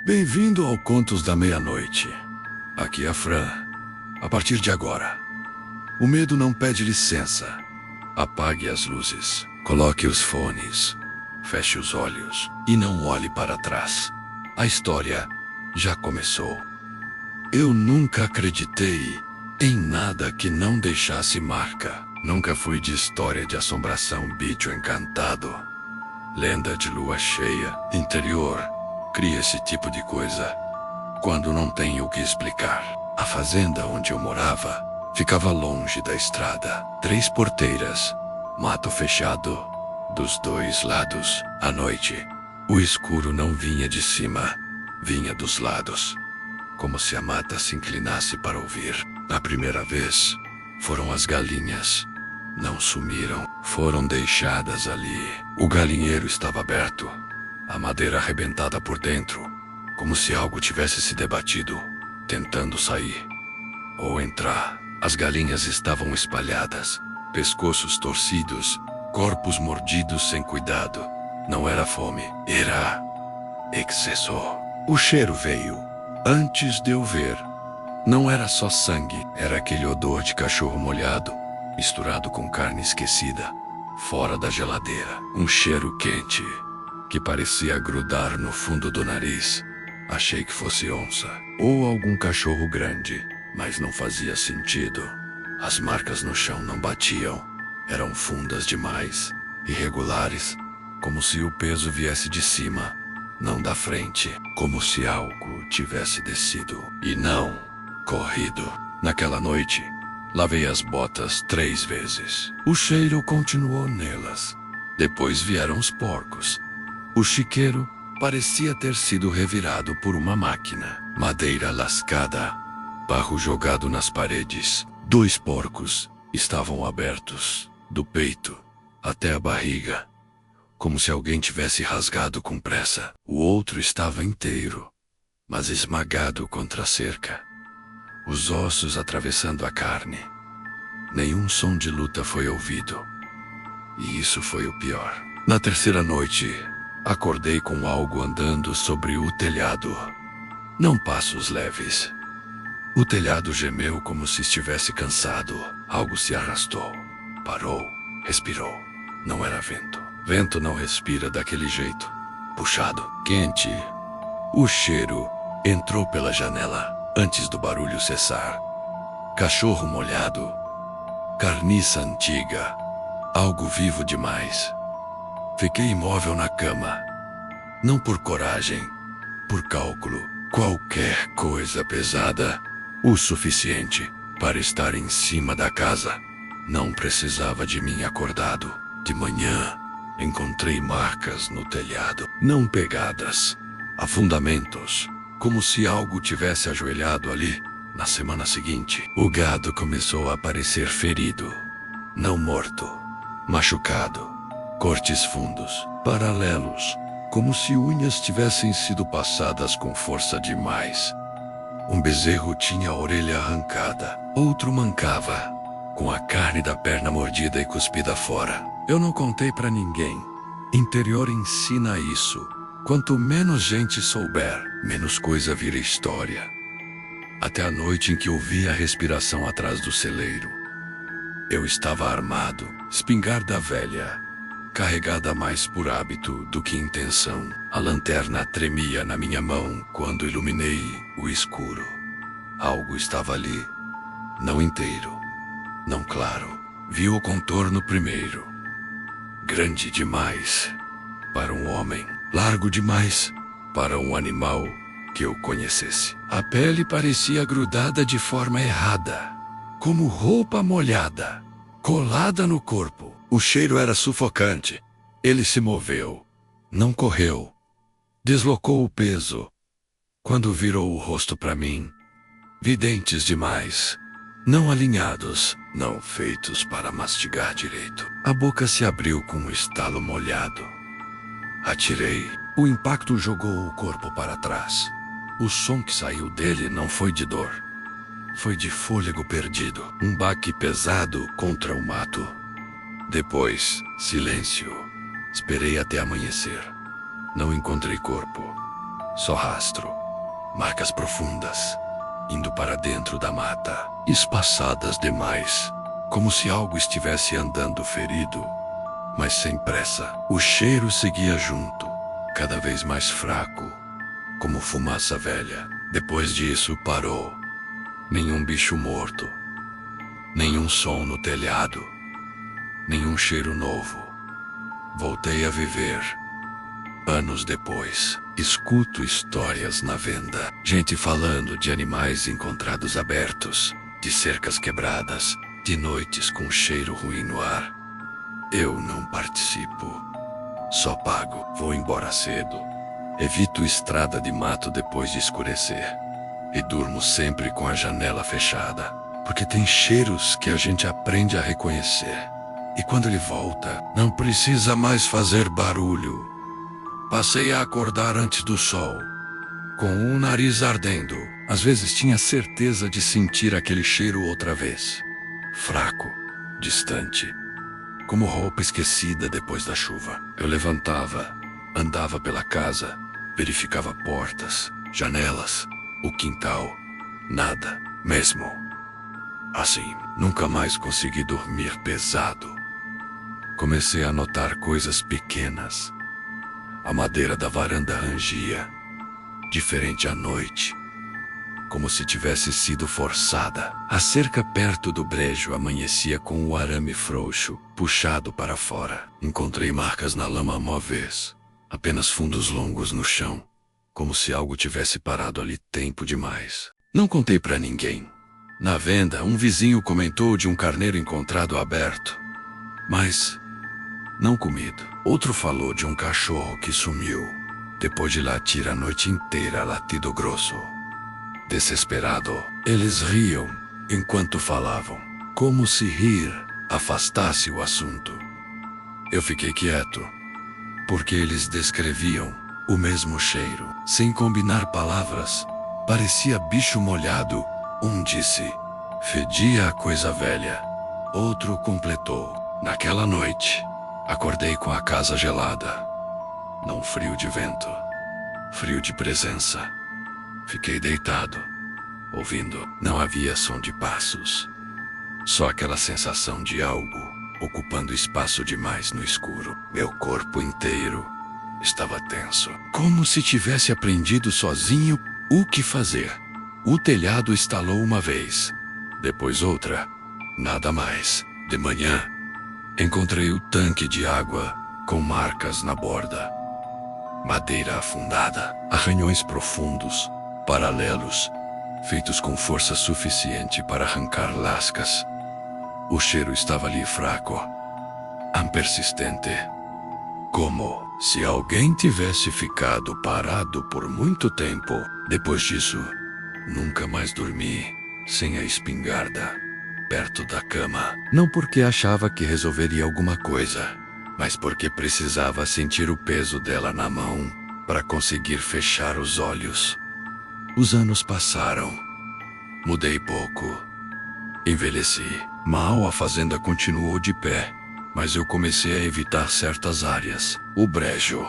Bem-vindo ao Contos da Meia-Noite. Aqui é a Fran. A partir de agora, o medo não pede licença. Apague as luzes, coloque os fones, feche os olhos e não olhe para trás. A história já começou. Eu nunca acreditei em nada que não deixasse marca. Nunca fui de história de assombração, bicho encantado, lenda de lua cheia, interior. Cria esse tipo de coisa quando não tem o que explicar. A fazenda onde eu morava ficava longe da estrada. 3 porteiras, mato fechado dos 2 lados. À noite, o escuro não vinha de cima, vinha dos lados, como se a mata se inclinasse para ouvir. A primeira vez, foram as galinhas. Não sumiram, foram deixadas ali. O galinheiro estava aberto, a madeira arrebentada por dentro, como se algo tivesse se debatido, tentando sair ou entrar. As galinhas estavam espalhadas, pescoços torcidos, corpos mordidos sem cuidado. Não era fome, era excesso. O cheiro veio antes de eu ver. Não era só sangue, era aquele odor de cachorro molhado, misturado com carne esquecida, fora da geladeira. Um cheiro quente que parecia grudar no fundo do nariz. Achei que fosse onça ou algum cachorro grande, mas não fazia sentido. As marcas no chão não batiam, eram fundas demais, irregulares, como se o peso viesse de cima, não da frente, como se algo tivesse descido e não corrido. Naquela noite, lavei as botas 3 vezes. O cheiro continuou nelas. Depois vieram os porcos. O chiqueiro parecia ter sido revirado por uma máquina. Madeira lascada, barro jogado nas paredes. 2 porcos estavam abertos, do peito até a barriga, como se alguém tivesse rasgado com pressa. O outro estava inteiro, mas esmagado contra a cerca, os ossos atravessando a carne. Nenhum som de luta foi ouvido. E isso foi o pior. Na terceira noite, acordei com algo andando sobre o telhado. Não passos leves. O telhado gemeu como se estivesse cansado. Algo se arrastou, parou, respirou. Não era vento. Vento não respira daquele jeito. Puxado, quente. O cheiro entrou pela janela antes do barulho cessar. Cachorro molhado, carniça antiga, algo vivo demais. Fiquei imóvel na cama. Não por coragem, por cálculo. Qualquer coisa pesada, o suficiente para estar em cima da casa, não precisava de mim acordado. De manhã, encontrei marcas no telhado, não pegadas, afundamentos, como se algo tivesse ajoelhado ali. Na semana seguinte, o gado começou a aparecer ferido, não morto, machucado. Cortes fundos, paralelos, como se unhas tivessem sido passadas com força demais. Um bezerro tinha a orelha arrancada, outro mancava, com a carne da perna mordida e cuspida fora. Eu não contei pra ninguém. Interior ensina isso. Quanto menos gente souber, menos coisa vira história. Até a noite em que ouvi a respiração atrás do celeiro. Eu estava armado, espingarda velha, carregada mais por hábito do que intenção. A lanterna tremia na minha mão quando iluminei o escuro. Algo estava ali, não inteiro, não claro. Vi o contorno primeiro. Grande demais para um homem, largo demais para um animal que eu conhecesse. A pele parecia grudada de forma errada, como roupa molhada, colada no corpo. O cheiro era sufocante. Ele se moveu, não correu, deslocou o peso. Quando virou o rosto para mim, vi dentes demais, não alinhados, não feitos para mastigar direito. A boca se abriu com um estalo molhado. Atirei. O impacto jogou o corpo para trás. O som que saiu dele não foi de dor. Foi de fôlego perdido. Um baque pesado contra o mato. Depois, silêncio. Esperei até amanhecer. Não encontrei corpo. Só rastro. Marcas profundas, indo para dentro da mata, espaçadas demais, como se algo estivesse andando ferido, mas sem pressa. O cheiro seguia junto, cada vez mais fraco, como fumaça velha. Depois disso parou. Nenhum bicho morto, nenhum som no telhado, nenhum cheiro novo. Voltei a viver. Anos depois, escuto histórias na venda. Gente falando de animais encontrados abertos, de cercas quebradas, de noites com cheiro ruim no ar. Eu não participo. Só pago. Vou embora cedo. Evito estrada de mato depois de escurecer. E durmo sempre com a janela fechada, porque tem cheiros que a gente aprende a reconhecer. E quando ele volta, não precisa mais fazer barulho. Passei a acordar antes do sol, com o nariz ardendo. Às vezes tinha certeza de sentir aquele cheiro outra vez. Fraco, distante, como roupa esquecida depois da chuva. Eu levantava, andava pela casa, verificava portas, janelas, o quintal. Nada, mesmo. Assim, nunca mais consegui dormir pesado. Comecei a notar coisas pequenas. A madeira da varanda rangia, diferente à noite, como se tivesse sido forçada. A cerca perto do brejo amanhecia com o arame frouxo, puxado para fora. Encontrei marcas na lama móveis, apenas fundos longos no chão, como se algo tivesse parado ali tempo demais. Não contei para ninguém. Na venda, um vizinho comentou de um carneiro encontrado aberto, mas não comido. Outro falou de um cachorro que sumiu, depois de latir a noite inteira, latido grosso. Desesperado, eles riam enquanto falavam, como se rir afastasse o assunto. Eu fiquei quieto, porque eles descreviam o mesmo cheiro, sem combinar palavras. Parecia bicho molhado. Um disse, fedia a coisa velha. Outro completou, naquela noite, acordei com a casa gelada. Não frio de vento, frio de presença. Fiquei deitado, ouvindo. Não havia som de passos, só aquela sensação de algo ocupando espaço demais no escuro. Meu corpo inteiro estava tenso, como se tivesse aprendido sozinho o que fazer. O telhado estalou uma vez, depois outra, nada mais. De manhã, encontrei o tanque de água com marcas na borda. Madeira afundada, arranhões profundos, paralelos, feitos com força suficiente para arrancar lascas. O cheiro estava ali fraco, persistente, como se alguém tivesse ficado parado por muito tempo. Depois disso, nunca mais dormi sem a espingarda perto da cama. Não porque achava que resolveria alguma coisa, mas porque precisava sentir o peso dela na mão para conseguir fechar os olhos. Os anos passaram. Mudei pouco. Envelheci. Mal a fazenda continuou de pé, mas eu comecei a evitar certas áreas. O brejo,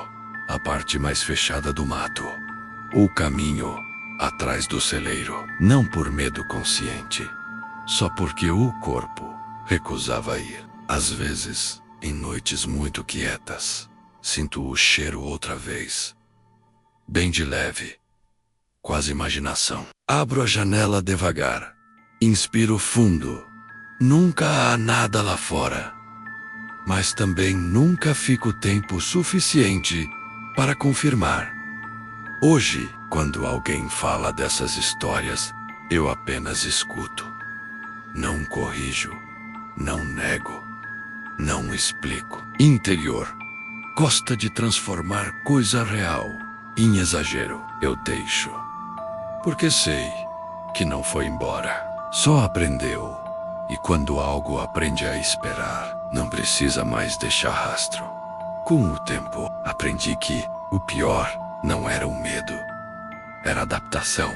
a parte mais fechada do mato. O caminho, atrás do celeiro. Não por medo consciente, só porque o corpo recusava ir. Às vezes, em noites muito quietas, sinto o cheiro outra vez. Bem de leve, quase imaginação. Abro a janela devagar. Inspiro fundo. Nunca há nada lá fora. Mas também nunca fico tempo suficiente para confirmar. Hoje, quando alguém fala dessas histórias, eu apenas escuto. Não corrijo, não nego, não explico. Interior. Gosta de transformar coisa real em exagero. Eu deixo. Porque sei que não foi embora. Só aprendeu. E quando algo aprende a esperar, não precisa mais deixar rastro. Com o tempo, aprendi que o pior não era o medo, era a adaptação.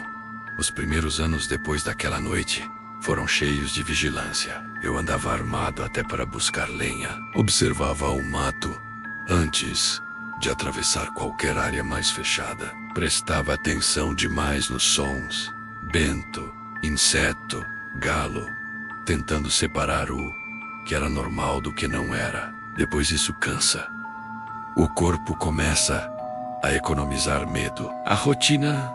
Os primeiros anos depois daquela noite foram cheios de vigilância. Eu andava armado até para buscar lenha. Observava o mato antes de atravessar qualquer área mais fechada. Prestava atenção demais nos sons. Bento, inseto, galo, tentando separar o que era normal do que não era. Depois isso cansa. O corpo começa a economizar medo. A rotina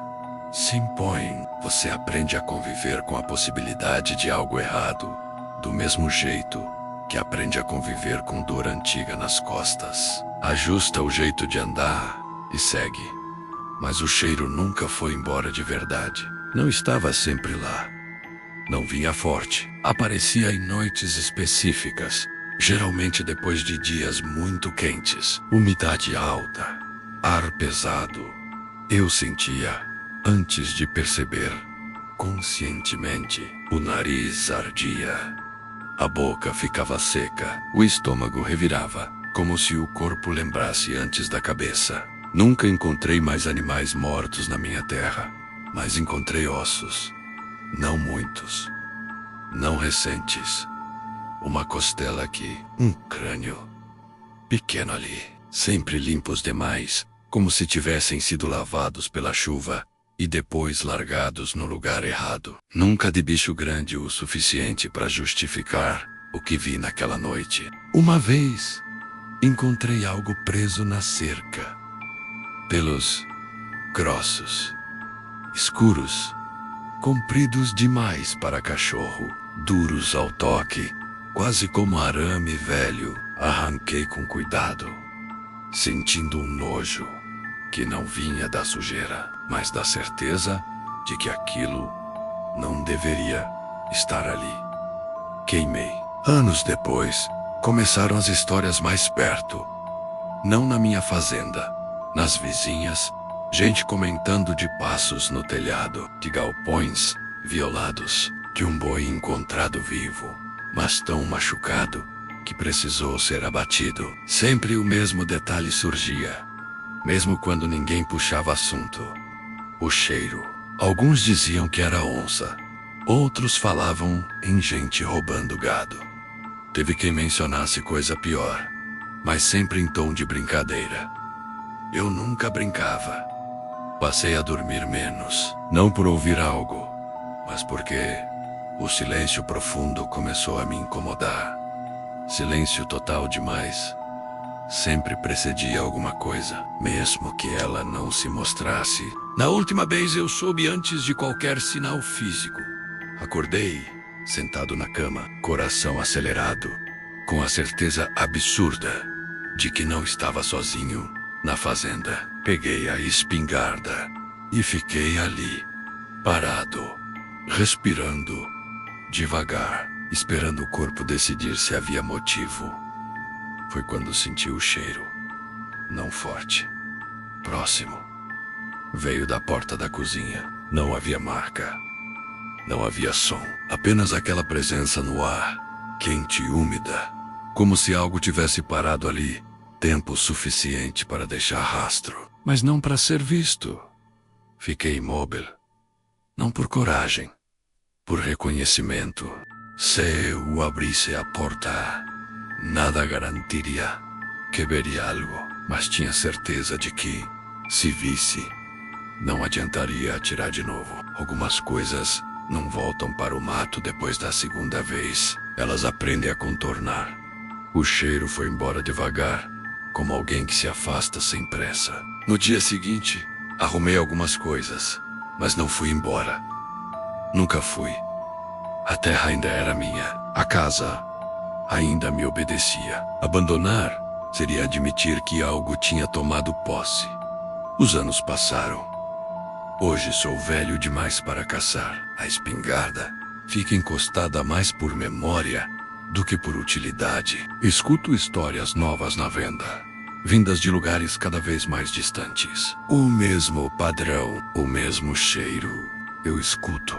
se impõe. Você aprende a conviver com a possibilidade de algo errado, do mesmo jeito que aprende a conviver com dor antiga nas costas. Ajusta o jeito de andar e segue. Mas o cheiro nunca foi embora de verdade. Não estava sempre lá. Não vinha forte. Aparecia em noites específicas, geralmente depois de dias muito quentes. Umidade alta, ar pesado. Eu sentia, antes de perceber, conscientemente, o nariz ardia. A boca ficava seca, o estômago revirava, como se o corpo lembrasse antes da cabeça. Nunca encontrei mais animais mortos na minha terra, mas encontrei ossos. Não muitos. Não recentes. Uma costela aqui, um crânio pequeno ali, sempre limpos demais, como se tivessem sido lavados pela chuva e depois largados no lugar errado. Nunca de bicho grande o suficiente para justificar o que vi naquela noite. Uma vez, encontrei algo preso na cerca. Pelos grossos, escuros, compridos demais para cachorro, duros ao toque, quase como arame velho. Arranquei com cuidado, sentindo um nojo que não vinha da sujeira, mas da certeza de que aquilo não deveria estar ali. Queimei. Anos depois, começaram as histórias mais perto. Não na minha fazenda, nas vizinhas, gente comentando de passos no telhado, de galpões violados, de um boi encontrado vivo, mas tão machucado que precisou ser abatido. Sempre o mesmo detalhe surgia, mesmo quando ninguém puxava assunto. O cheiro. Alguns diziam que era onça, outros falavam em gente roubando gado. Teve quem mencionasse coisa pior, mas sempre em tom de brincadeira. Eu nunca brincava. Passei a dormir menos, não por ouvir algo, mas porque o silêncio profundo começou a me incomodar. Silêncio total demais. Sempre precedia alguma coisa, mesmo que ela não se mostrasse. Na última vez eu soube antes de qualquer sinal físico. Acordei, sentado na cama, coração acelerado, com a certeza absurda de que não estava sozinho na fazenda. Peguei a espingarda e fiquei ali, parado, respirando, devagar, esperando o corpo decidir se havia motivo. Foi quando senti o cheiro. Não forte. Próximo. Veio da porta da cozinha. Não havia marca. Não havia som. Apenas aquela presença no ar, quente e úmida, como se algo tivesse parado ali, tempo suficiente para deixar rastro, mas não para ser visto. Fiquei imóvel. Não por coragem, por reconhecimento. Se eu abrisse a porta, nada garantiria que veria algo, mas tinha certeza de que, se visse, não adiantaria atirar de novo. Algumas coisas não voltam para o mato depois da segunda vez. Elas aprendem a contornar. O cheiro foi embora devagar, como alguém que se afasta sem pressa. No dia seguinte, arrumei algumas coisas, mas não fui embora. Nunca fui. A terra ainda era minha. A casa ainda me obedecia. Abandonar seria admitir que algo tinha tomado posse. Os anos passaram. Hoje sou velho demais para caçar. A espingarda fica encostada mais por memória do que por utilidade. Escuto histórias novas na venda, vindas de lugares cada vez mais distantes. O mesmo padrão, o mesmo cheiro. Eu escuto.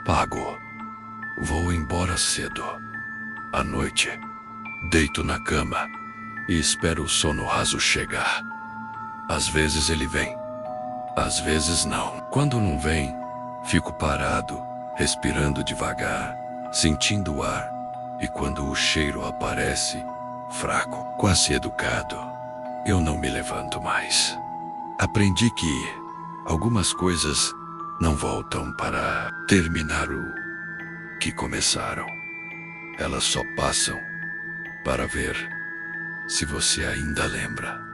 Pago. Vou embora cedo. À noite, deito na cama e espero o sono raso chegar. Às vezes ele vem, às vezes não. Quando não vem, fico parado, respirando devagar, sentindo o ar. E quando o cheiro aparece, fraco, quase educado, eu não me levanto mais. Aprendi que Algumas coisas não voltam para terminar o que começaram. Elas só passam para ver se você ainda lembra.